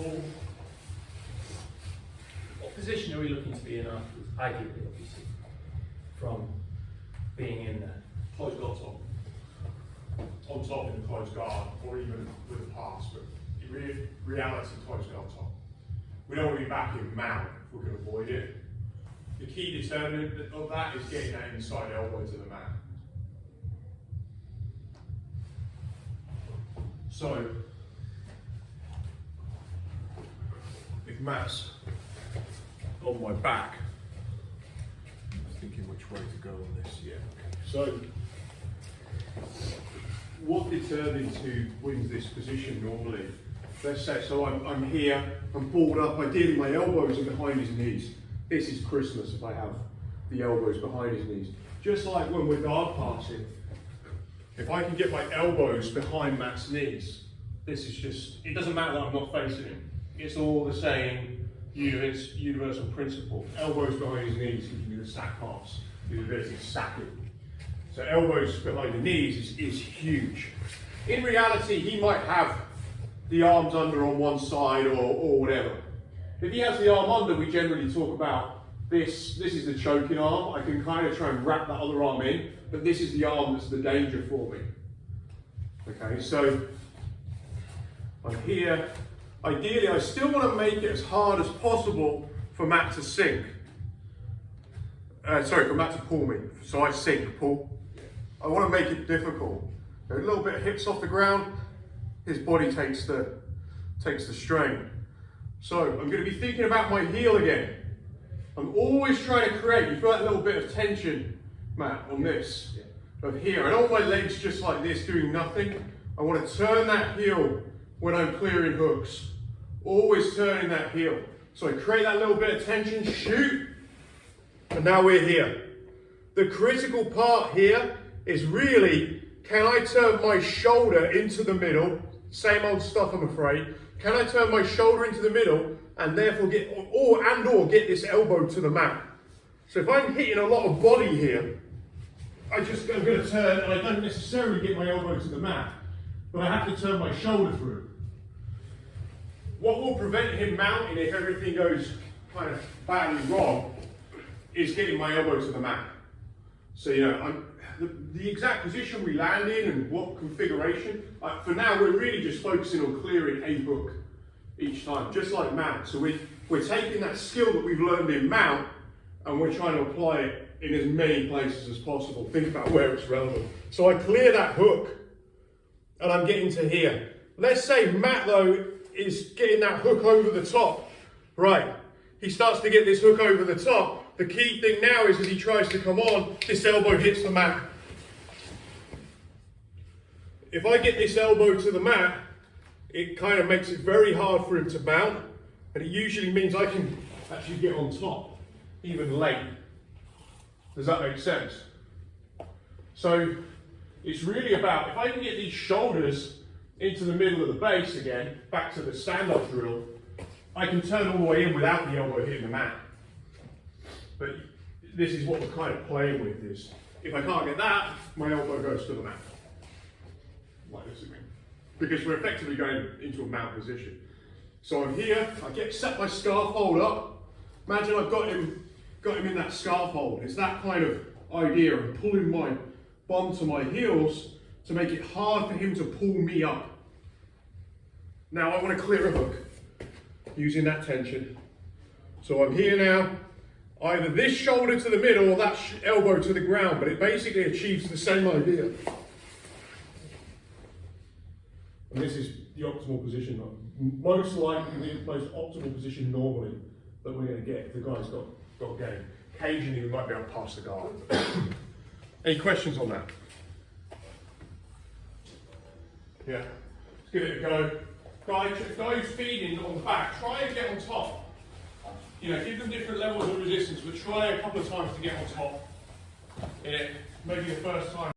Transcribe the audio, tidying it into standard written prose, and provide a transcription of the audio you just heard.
tall. What position are we looking to be in afterwards? Ideally, obviously, from being in there. Close guard top. On top in the close guard, or even with a pass, but in reality, close guard top. We don't want to be back in mount if we can avoid it. The key determinant of that is getting that inside elbow to the mat. So, if Matt's on my back, I'm thinking which way to go on this. Yeah. So, what determines who wins this position normally? Let's say, so I'm here, I'm pulled up, ideally my elbows are behind his knees. This is Christmas if I have the elbows behind his knees. Just like when we're guard passing, if I can get my elbows behind Matt's knees, this is just, it doesn't matter that I'm not facing him. It's all the same, it's universal principle. Elbows behind his knees gives me the sack pass, the ability to sack it. So elbows behind the knees is huge. In reality, he might have the arms under on one side or whatever. If he has the arm under, we generally talk about this is the choking arm. I can kind of try and wrap that other arm in, but this is the arm that's the danger for me. Okay, so I'm here. Ideally, I still want to make it as hard as possible for Matt to sink. For Matt to pull me. So I sink, pull. I want to make it difficult. A little bit of hips off the ground, his body takes the strain. So I'm going to be thinking about my heel again. I'm always trying to create, you feel that little bit of tension, Matt, on this, of here. I don't want my legs just like this doing nothing. I want to turn that heel when I'm clearing hooks. Always turning that heel. So I create that little bit of tension, shoot, and now we're here. The critical part here is really, can I turn my shoulder into the middle? Same old stuff, I'm afraid. Can I turn my shoulder into the middle and therefore get, or get this elbow to the mat? So if I'm hitting a lot of body here, I'm going to turn, and I don't necessarily get my elbow to the mat, but I have to turn my shoulder through. What will prevent him mounting if everything goes kind of badly wrong is getting my elbow to the mat. So, the exact position we land in and what configuration, for now we're really just focusing on clearing a hook each time, just like mount. So we're taking that skill that we've learned in mount and we're trying to apply it in as many places as possible. Think about where it's relevant. So I clear that hook and I'm getting to here. Let's say Matt though is getting that hook over the top. Right, he starts to get this hook over the top. The key thing now is as he tries to come on, this elbow hits the mat. If I get this elbow to the mat, it kind of makes it very hard for him to mount, and it usually means I can actually get on top, even late. Does that make sense? So it's really about, if I can get these shoulders into the middle of the base again, back to the stand-up drill, I can turn all the way in without the elbow hitting the mat. But this is what we're kind of playing with, is if I can't get that, my elbow goes to the mat. Like this again. Because we're effectively going into a mount position. So I'm here, set my scarf hold up. Imagine I've got him in that scarf hold. It's that kind of idea of pulling my bum to my heels to make it hard for him to pull me up. Now I want to clear a hook using that tension. So I'm here now, either this shoulder to the middle or that elbow to the ground, but it basically achieves the same idea. And this is the optimal position, most likely the most optimal position normally that we're going to get if the guy's got game. Occasionally we might be able to pass the guard. Any questions on that? Yeah, let's give it a go. Guys feeding on the back, try and get on top. Give them different levels of resistance, but try a couple of times to get on top in it. Maybe the first time.